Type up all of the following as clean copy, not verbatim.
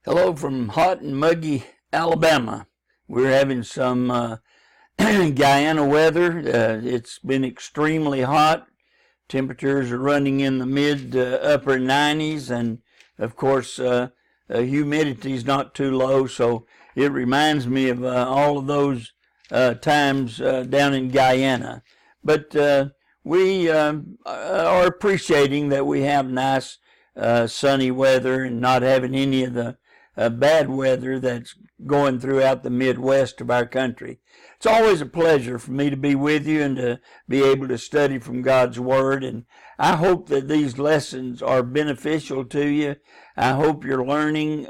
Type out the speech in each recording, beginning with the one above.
Hello from hot and muggy Alabama. We're having some Guyana weather. It's been extremely hot. Temperatures are running in the mid upper 90s, and of course, humidity is not too low. So it reminds me of all of those times down in Guyana. But we are appreciating that we have nice sunny weather and not having any of the bad weather that's going throughout the Midwest of our country. It's always a pleasure for me to be with you and to be able to study from God's Word, and I hope that these lessons are beneficial to you. I hope you're learning.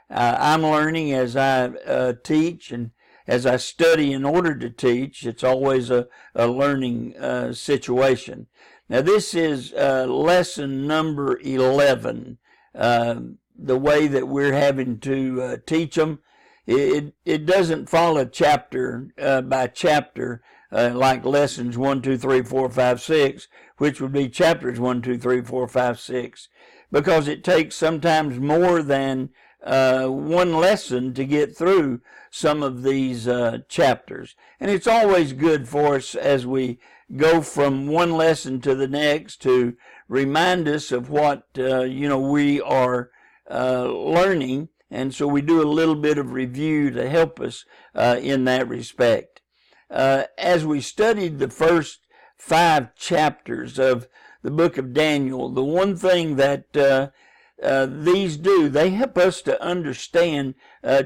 I'm learning as I teach and as I study in order to teach. It's always a learning situation. Now, this is lesson number 11. The way that we're having to teach them, it doesn't follow chapter by chapter like lessons 1, 2, 3, 4, 5, 6, which would be chapters 1, 2, 3, 4, 5, 6, because it takes sometimes more than one lesson to get through some of these chapters. And it's always good for us as we go from one lesson to the next to remind us of what we are learning, and so we do a little bit of review to help us in that respect. As we studied the first 5 chapters of the book of Daniel, the one thing that these do, they help us to understand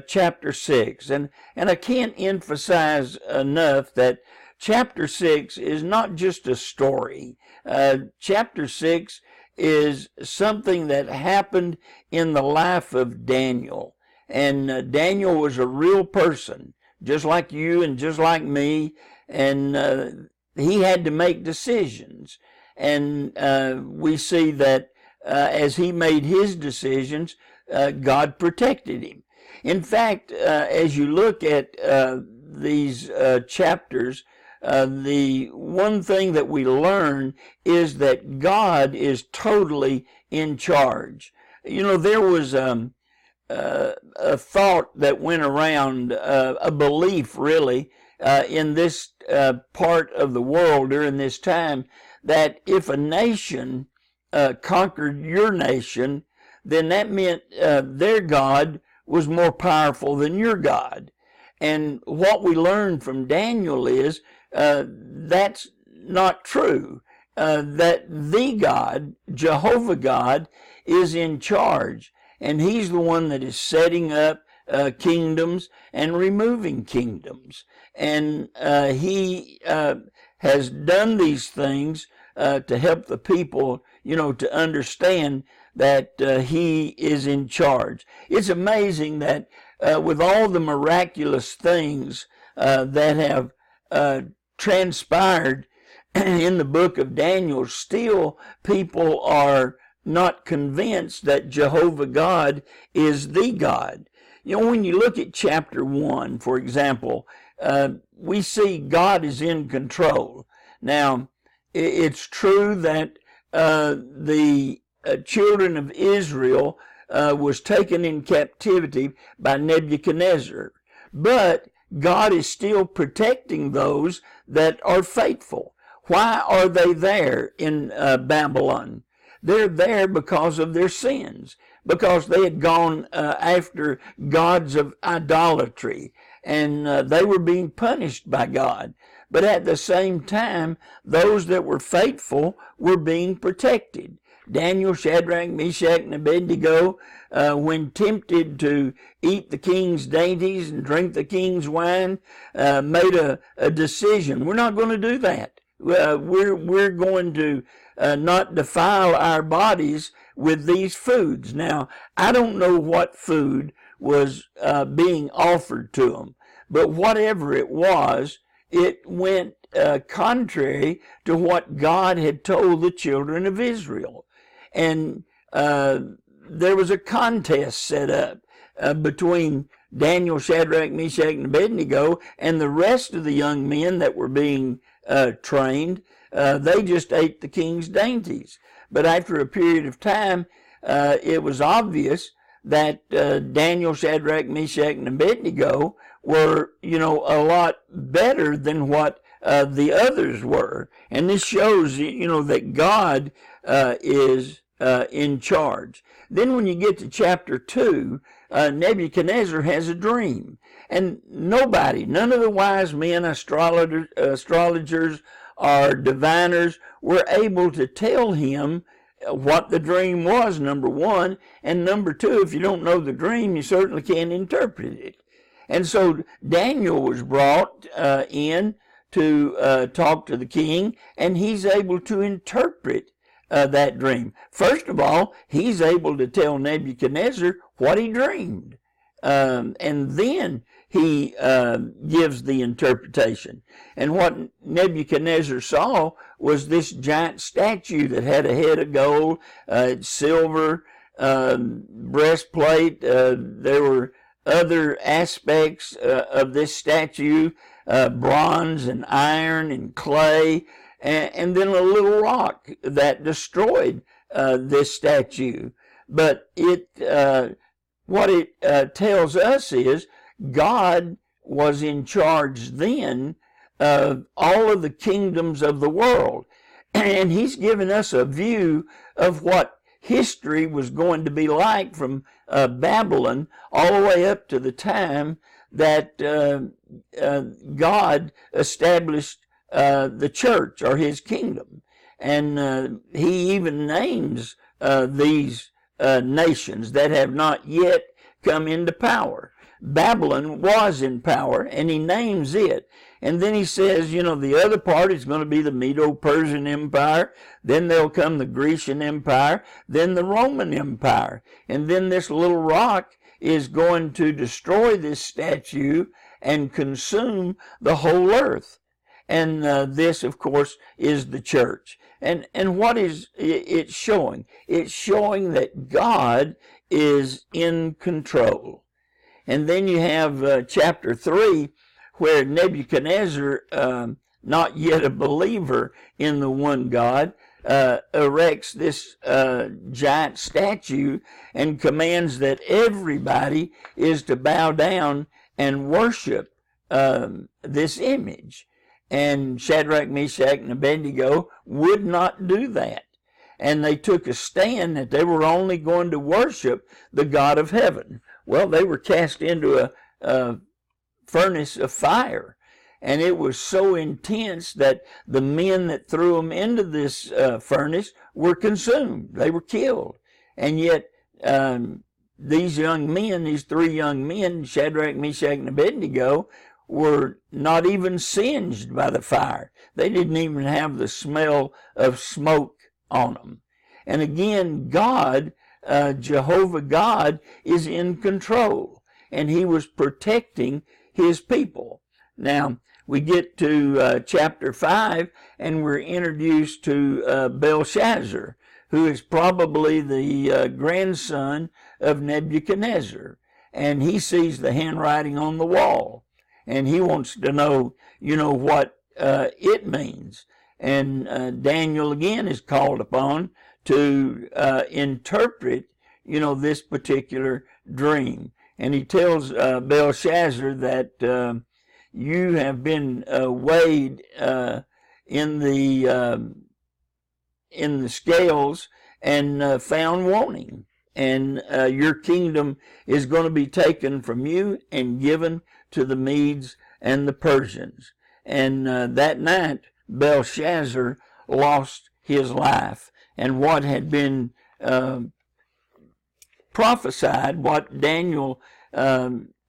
chapter 6, and I can't emphasize enough that chapter 6 is not just a story. Chapter 6 is something that happened in the life of Daniel. And Daniel was a real person, just like you and just like me, and he had to make decisions. And we see that as he made his decisions, God protected him. In fact, as you look at these chapters, the one thing that we learn is that God is totally in charge. You know, there was a thought that went around, a belief really, in this part of the world during this time, that if a nation conquered your nation, then that meant their God was more powerful than your God. And what we learned from Daniel is that's not true. That the God, Jehovah God, is in charge, and he's the one that is setting up kingdoms and removing kingdoms. And he has done these things to help the people, to understand that he is in charge. It's amazing that with all the miraculous things that have transpired in the book of Daniel, still people are not convinced that Jehovah God is the God. When you look at chapter 1, for example, we see God is in control. Now, it's true that the children of Israel was taken in captivity by Nebuchadnezzar, but God is still protecting those that are faithful. Why are they there in Babylon? They're there because of their sins, because they had gone after gods of idolatry, and they were being punished by God. But at the same time, those that were faithful were being protected. Daniel, Shadrach, Meshach, and Abednego, when tempted to eat the king's dainties and drink the king's wine, made a decision. We're not going to do that. We're going to not defile our bodies with these foods. Now, I don't know what food was being offered to them, but whatever it was, it went contrary to what God had told the children of Israel. And there was a contest set up between Daniel, Shadrach, Meshach, and Abednego and the rest of the young men that were being trained. They just ate the king's dainties. But after a period of time, it was obvious that Daniel, Shadrach, Meshach, and Abednego were, a lot better than what the others were. And this shows, that God is in charge. Then when you get to chapter 2, Nebuchadnezzar has a dream. And none of the wise men, astrologers, or diviners were able to tell him what the dream was, number one. And number two, if you don't know the dream, you certainly can't interpret it. And so Daniel was brought in to talk to the king, and he's able to interpret that dream. First of all, he's able to tell Nebuchadnezzar what he dreamed. And then he gives the interpretation. And what Nebuchadnezzar saw was this giant statue that had a head of gold, silver, breastplate. There were other aspects of this statue, bronze and iron and clay, and then a little rock that destroyed this statue. But what it tells us is God was in charge then of all of the kingdoms of the world. And he's given us a view of what history was going to be like from Babylon all the way up to the time that God established the church or his kingdom. And he even names these nations that have not yet come into power. Babylon was in power, and he names it. And then he says, the other part is going to be the Medo-Persian Empire. Then there'll come the Grecian Empire. Then the Roman Empire. And then this little rock is going to destroy this statue and consume the whole earth. And this, of course, is the church. And what is it showing? It's showing that God is in control. And then you have chapter 3, where Nebuchadnezzar, not yet a believer in the one God, erects this giant statue and commands that everybody is to bow down and worship this image. And Shadrach, Meshach, and Abednego would not do that. And they took a stand that they were only going to worship the God of heaven. Well, they were cast into a furnace of fire. And it was so intense that the men that threw them into this furnace were consumed. They were killed. And yet, these three young men, Shadrach, Meshach, and Abednego, were not even singed by the fire. They didn't even have the smell of smoke on them. And again, God, Jehovah God, is in control, and he was protecting his people. Now, we get to chapter 5, and we're introduced to Belshazzar, who is probably the grandson of Nebuchadnezzar. And he sees the handwriting on the wall, and he wants to know, what it means. And Daniel again is called upon to interpret, this particular dream. And he tells Belshazzar that you have been weighed in the scales and found wanting, and your kingdom is going to be taken from you and given to the Medes and the Persians. And that night, Belshazzar lost his life. And what had been prophesied, what Daniel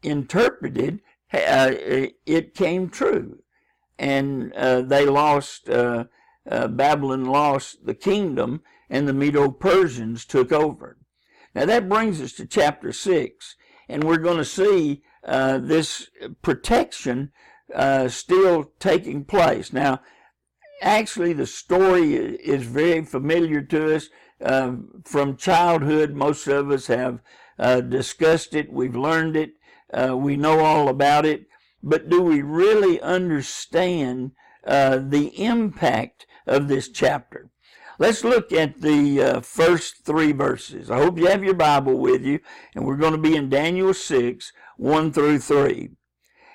interpreted, it came true. And they lost, Babylon lost the kingdom, and the Medo-Persians took over. Now that brings us to chapter 6, and we're going to see this protection still taking place. Now, actually, the story is very familiar to us from childhood. Most of us have discussed it. We've learned it. We know all about it. But do we really understand the impact of this chapter? Let's look at the first 3 verses. I hope you have your Bible with you, and we're going to be in Daniel 6, 1 through 3.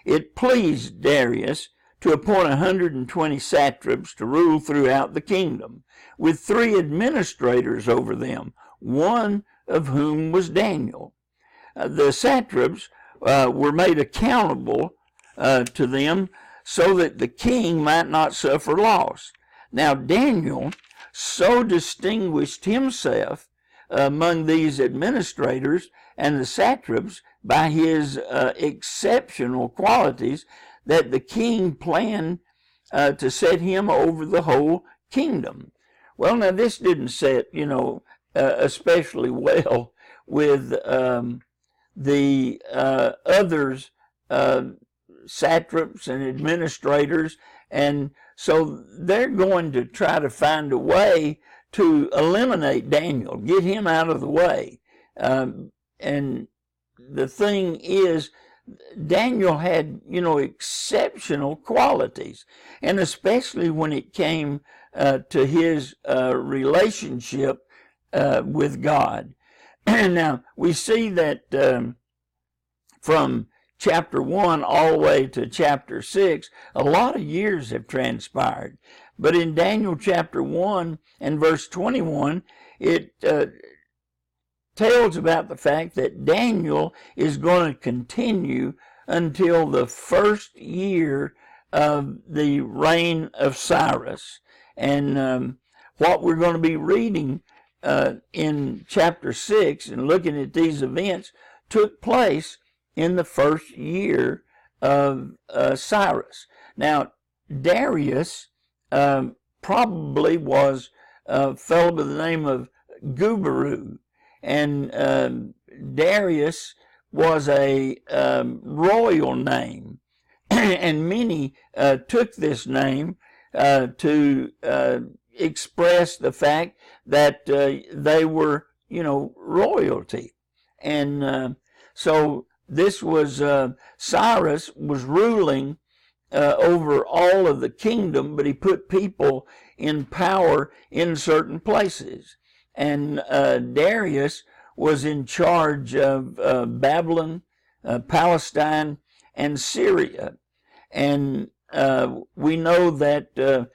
It pleased Darius to appoint 120 satraps to rule throughout the kingdom, with 3 administrators over them, one of whom was Daniel. The satraps were made accountable to them so that the king might not suffer loss. Now Daniel so distinguished himself among these administrators and the satraps by his exceptional qualities that the king planned to set him over the whole kingdom. Well, now this didn't set, especially well with the others, satraps and administrators, and so they're going to try to find a way to eliminate Daniel, get him out of the way. And the thing is, Daniel had, exceptional qualities, and especially when it came to his relationship with God. Now, we see that from chapter 1 all the way to chapter 6, a lot of years have transpired. But in Daniel chapter 1 and verse 21, it tells about the fact that Daniel is going to continue until the first year of the reign of Cyrus. And what we're going to be reading in chapter 6 and looking at these events took place in the first year of Cyrus. Now, Darius probably was a fellow by the name of Gubaru, and Darius was a royal name, and many took this name to express the fact that they were, royalty. And so this was, Cyrus was ruling over all of the kingdom, but he put people in power in certain places. And Darius was in charge of Babylon, Palestine, and Syria. And we know that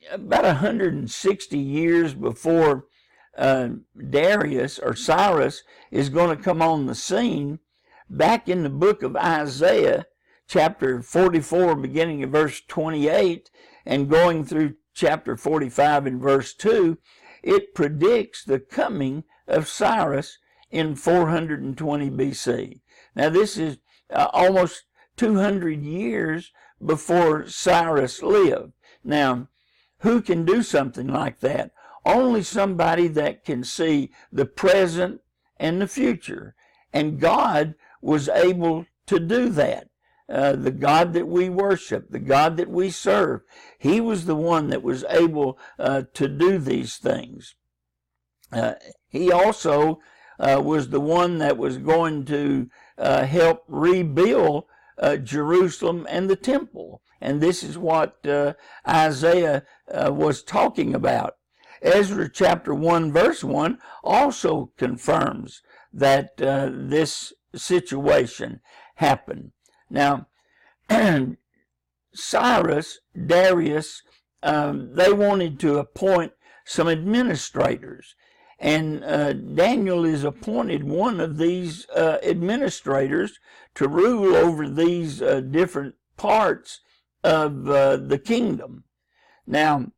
about 160 years before Darius or Cyrus is going to come on the scene, back in the book of Isaiah, chapter 44, beginning at verse 28, and going through chapter 45 and verse 2, it predicts the coming of Cyrus in 420 BC. Now, this is almost 200 years before Cyrus lived. Now, who can do something like that? Only somebody that can see the present and the future. And God was able to do that. The God that we worship, the God that we serve, he was the one that was able to do these things. He also was the one that was going to help rebuild Jerusalem and the temple. And this is what Isaiah was talking about. Ezra chapter 1 verse 1 also confirms that this situation happened. Now, Cyrus, Darius, they wanted to appoint some administrators. And Daniel is appointed one of these administrators to rule over these different parts of the kingdom. Now,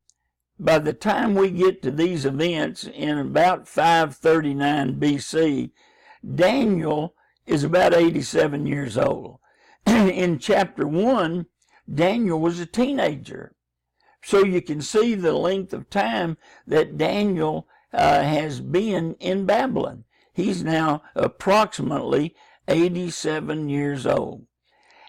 by the time we get to these events in about 539 BC, Daniel is about 87 years old. In chapter 1, Daniel was a teenager. So you can see the length of time that Daniel has been in Babylon. He's now approximately 87 years old.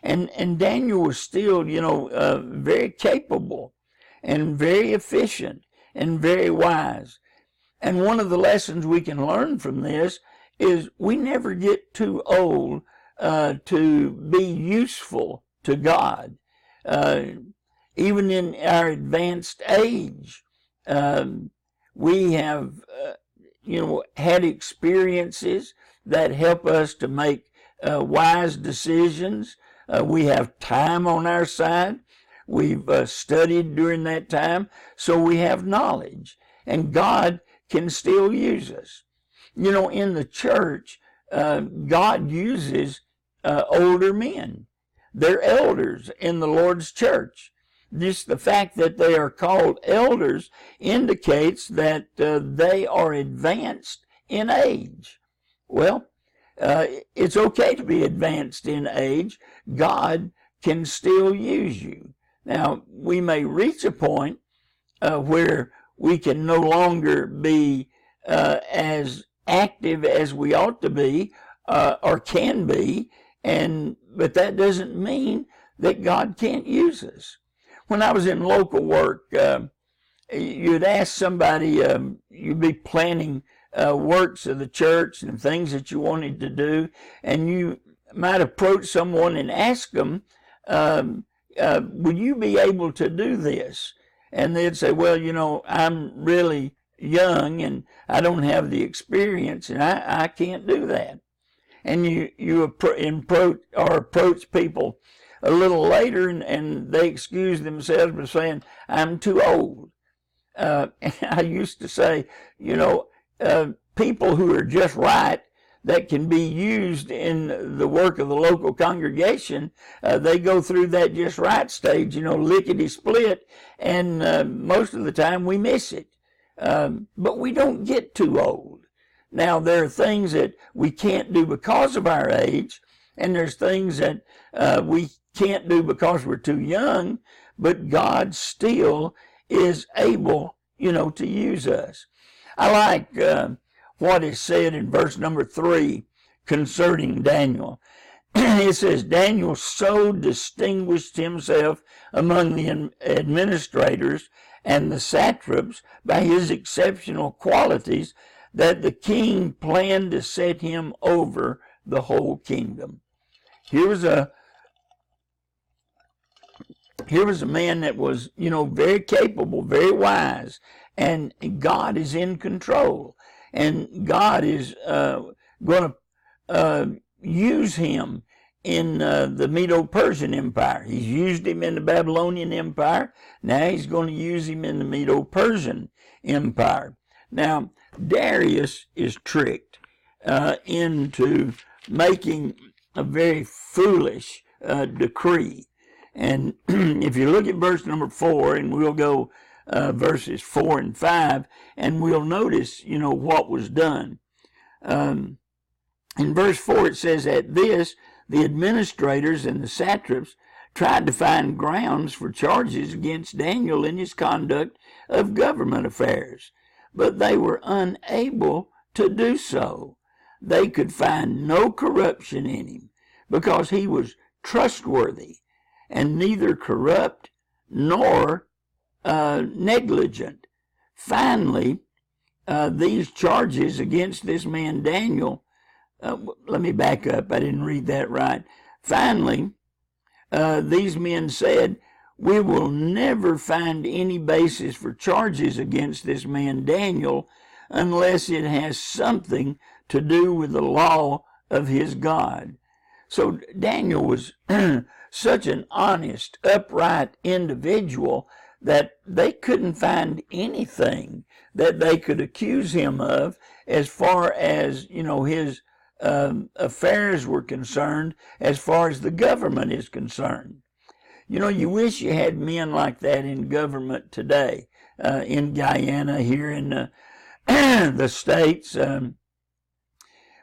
And Daniel was still, very capable and very efficient and very wise. And one of the lessons we can learn from this is we never get too old to be useful to God. Even in our advanced age, We have, had experiences that help us to make wise decisions. We have time on our side. We've studied during that time, so we have knowledge, and God can still use us. In the church, God uses older men. They're elders in the Lord's church. Just the fact that they are called elders indicates that they are advanced in age. Well, it's okay to be advanced in age. God can still use you. Now, we may reach a point where we can no longer be as active as we ought to be or can be, but that doesn't mean that God can't use us. When I was in local work, you'd ask somebody, you'd be planning works of the church and things that you wanted to do, and you might approach someone and ask them, would you be able to do this? And they'd say, well, I'm really young and I don't have the experience and I can't do that. And you approach people a little later and they excuse themselves by saying, I'm too old. And I used to say, people who are just right, that can be used in the work of the local congregation, they go through that just right stage, lickety split, and most of the time we miss it. But we don't get too old. Now, there are things that we can't do because of our age, and there's things that we can't do because we're too young, but God still is able, to use us. I like what is said in verse number 3 concerning Daniel. It says, Daniel so distinguished himself among the administrators and the satraps by his exceptional qualities that the king planned to set him over the whole kingdom. Here was a man that was, very capable, very wise, and God is in control. And God is going to use him in the Medo-Persian Empire. He's used him in the Babylonian Empire. Now he's going to use him in the Medo-Persian Empire. Now, Darius is tricked into making a very foolish decree. And if you look at verse number 4, and we'll go verses 4 and 5, and we'll notice, what was done. In verse 4, it says, at this, the administrators and the satraps tried to find grounds for charges against Daniel in his conduct of government affairs, but they were unable to do so. They could find no corruption in him, because he was trustworthy, and neither corrupt nor negligent. Finally, these charges against this man Daniel, let me back up, I didn't read that right. Finally, these men said, we will never find any basis for charges against this man Daniel unless it has something to do with the law of his God. So Daniel was such an honest, upright individual that they couldn't find anything that they could accuse him of as far as, his affairs were concerned, as far as the government is concerned. You wish you had men like that in government today, in Guyana, here in the States.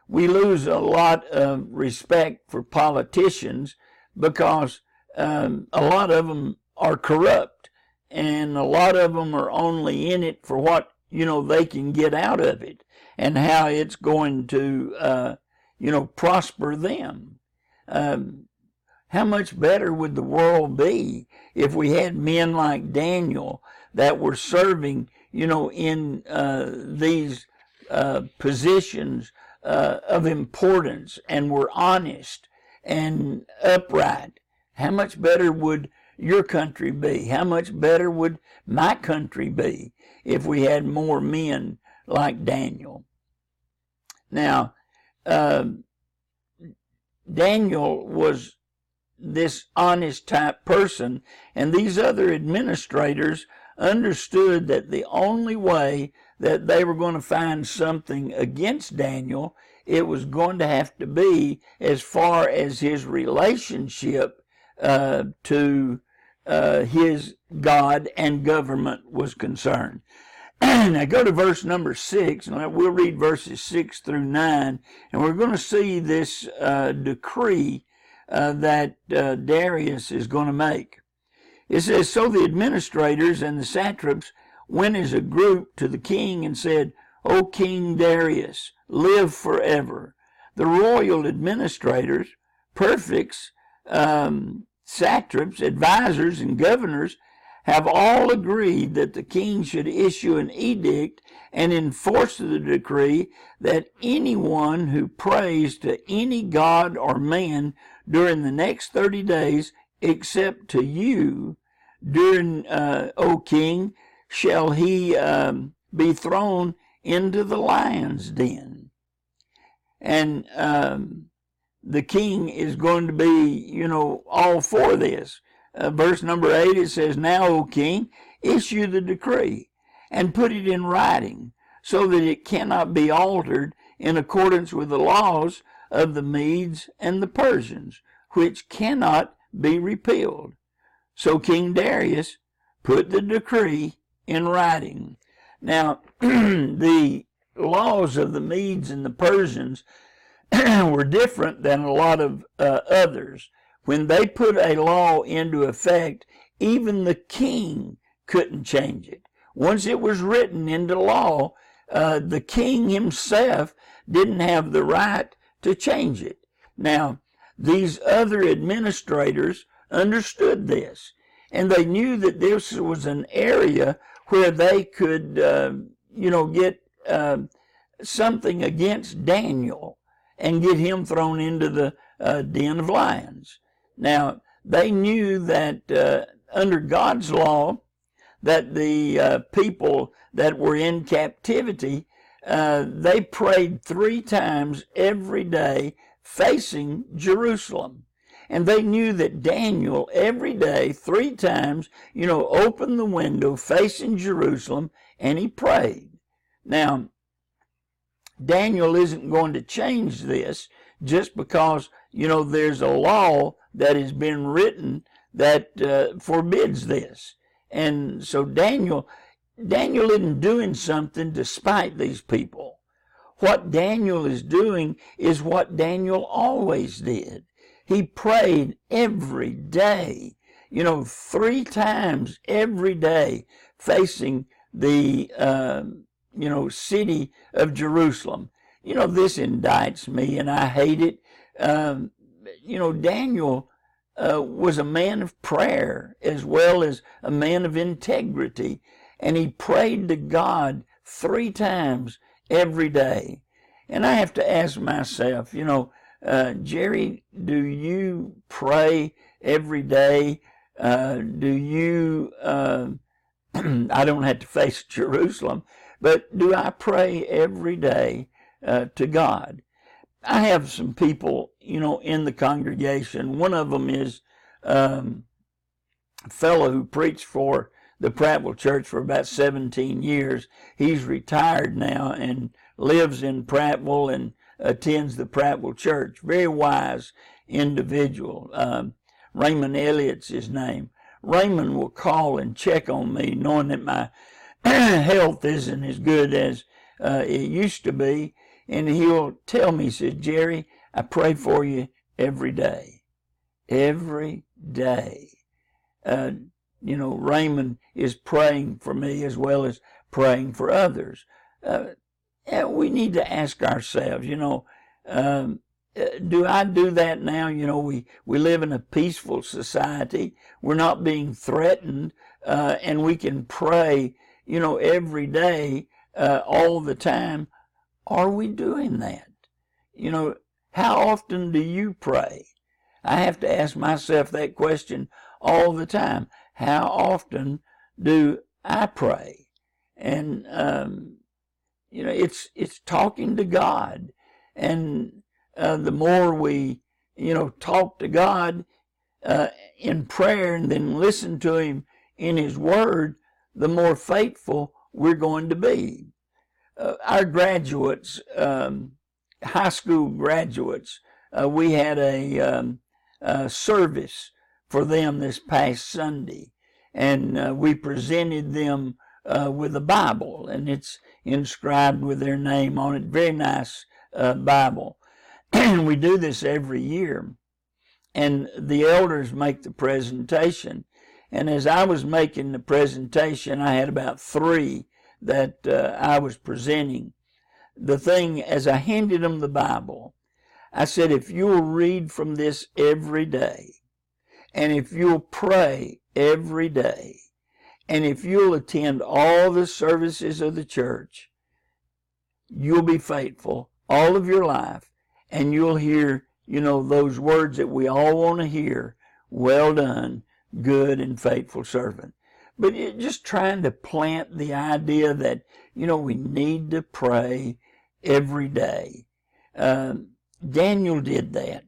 We lose a lot of respect for politicians because a lot of them are corrupt, and a lot of them are only in it for what, they can get out of it and how it's going to, prosper them. How much better would the world be if we had men like Daniel that were serving, in these positions of importance and were honest and upright? How much better would your country be? How much better would my country be if we had more men like Daniel? Now, Daniel was this honest type person, and these other administrators understood that the only way that they were going to find something against Daniel, it was going to have to be as far as his relationship to his God and government was concerned. Now go to verse number 6, and we'll read verses 6 through 9, and we're going to see this decree that Darius is going to make. It says, "So the administrators and the satraps went as a group to the king and said, 'O King Darius, live forever.' The royal administrators, prefects, satraps, advisors, and governors have all agreed that the king should issue an edict and enforce the decree that anyone who prays to any god or man during the next 30 days, except to you, during, O king, shall he be thrown into the lion's den." And the king is going to be, all for this. Verse number 8, it says, "Now, O king, issue the decree and put it in writing so that it cannot be altered in accordance with the laws of the Medes and the Persians, which cannot be repealed." So King Darius put the decree in writing. Now, the laws of the Medes and the Persians were different than a lot of others. When they put a law into effect, even the king couldn't change it. Once it was written into law, the king himself didn't have the right to change it. Now, these other administrators understood this, and they knew that this was an area where they could, get something against Daniel and get him thrown into the den of lions. Now, they knew that under God's law, that the people that were in captivity, they prayed 3 times every day facing Jerusalem. And they knew that Daniel every day, 3 times, opened the window facing Jerusalem, and he prayed. Now, Daniel isn't going to change this just because, there's a law that has been written that forbids this. And so Daniel isn't doing something to spite these people. What Daniel is doing is what Daniel always did. He prayed every day, 3 times every day, facing the, city of Jerusalem. This indicts me, and I hate it. Daniel was a man of prayer as well as a man of integrity, and he prayed to God 3 times every day. And I have to ask myself, Jerry, do you pray every day? Do you, I don't have to face Jerusalem, but do I pray every day to God? I have some people, in the congregation. One of them is a fellow who preached for the Prattville Church for about 17 years. He's retired now and lives in Prattville and attends the Prattville Church. Very wise individual. Raymond Elliott's his name. Raymond will call and check on me, knowing that my health isn't as good as it used to be. And he'll tell me, he says, "Jerry, I pray for you every day." Every day. Raymond is praying for me as well as praying for others. And we need to ask ourselves, do I do that now? We live in a peaceful society. We're not being threatened, and we can pray, every day, all the time. Are we doing that? How often do you pray? I have to ask myself that question all the time. How often do I pray? And, it's talking to God. And the more we, talk to God in prayer and then listen to Him in His Word, the more faithful we're going to be. Our graduates, high school graduates, we had a service for them this past Sunday, and we presented them with a Bible, and it's inscribed with their name on it. Very nice Bible. And we do this every year, and the elders make the presentation. And as I was making the presentation, I had about 3 that I was presenting. The thing, as I handed them the Bible, I said, if you'll read from this every day, and if you'll pray every day, and if you'll attend all the services of the church, you'll be faithful all of your life, and you'll hear, those words that we all want to hear, well done, good and faithful servant. But just trying to plant the idea that, we need to pray every day. Daniel did that.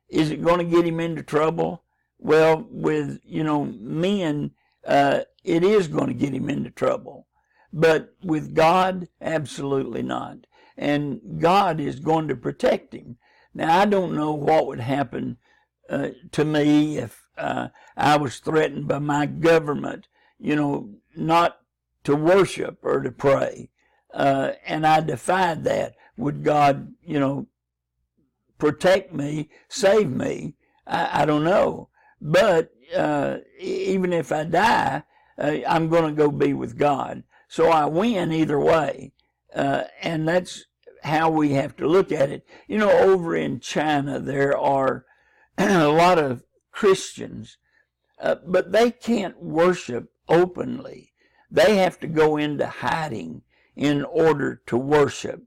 Is it going to get him into trouble? Well, with, men, it is going to get him into trouble. But with God, absolutely not. And God is going to protect him. Now, I don't know what would happen to me if I was threatened by my government, not to worship or to pray. And I defied that. Would God, protect me, save me? I don't know. But even if I die, I'm going to go be with God. So I win either way. And that's how we have to look at it. Over in China, there are a lot of Christians, but they can't worship openly. They have to go into hiding in order to worship.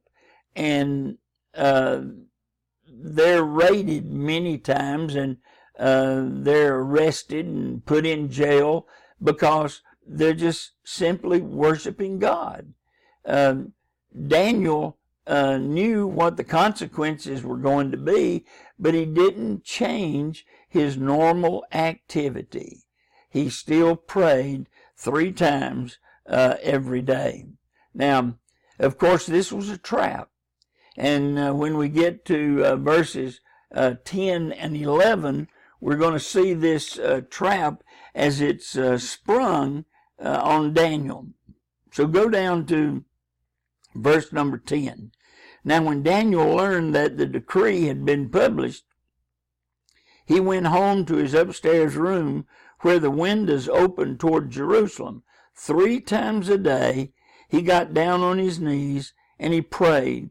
And they're raided many times, and they're arrested and put in jail because they're just simply worshiping God. Daniel knew what the consequences were going to be, but he didn't change his normal activity. He still prayed 3 times every day. Now, of course, this was a trap. And when we get to verses 10 and 11, we're going to see this trap as it's sprung on Daniel. So go down to verse number 10. Now, when Daniel learned that the decree had been published, he went home to his upstairs room where the windows opened toward Jerusalem. 3 times a day, he got down on his knees and he prayed,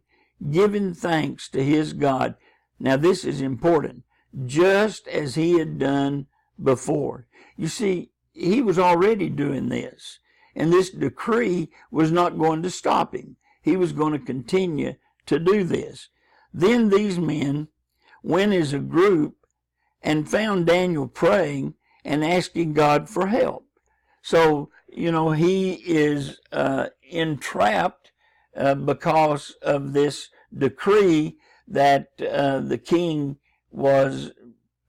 giving thanks to his God. Now, this is important, just as he had done before. You see, he was already doing this, and this decree was not going to stop him. He was going to continue to do this. Then these men went as a group and found Daniel praying and asking God for help. So, he is entrapped because of this decree that the king was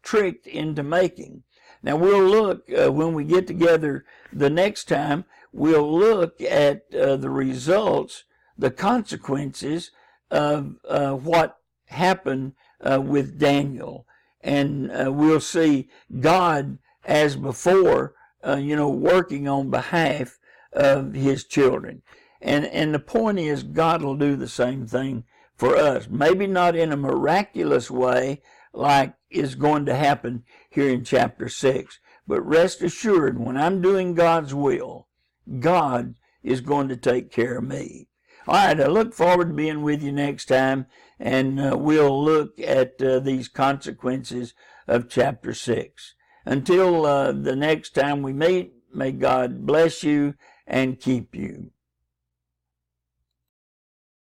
tricked into making. Now, we'll look, when we get together the next time, we'll look at the results, the consequences of what happened with Daniel. And we'll see God, as before, working on behalf of his children. And the point is, God will do the same thing for us. Maybe not in a miraculous way like is going to happen here in chapter 6. But rest assured, when I'm doing God's will, God is going to take care of me. All right, I look forward to being with you next time, and we'll look at these consequences of chapter 6. Until the next time we meet, may God bless you and keep you.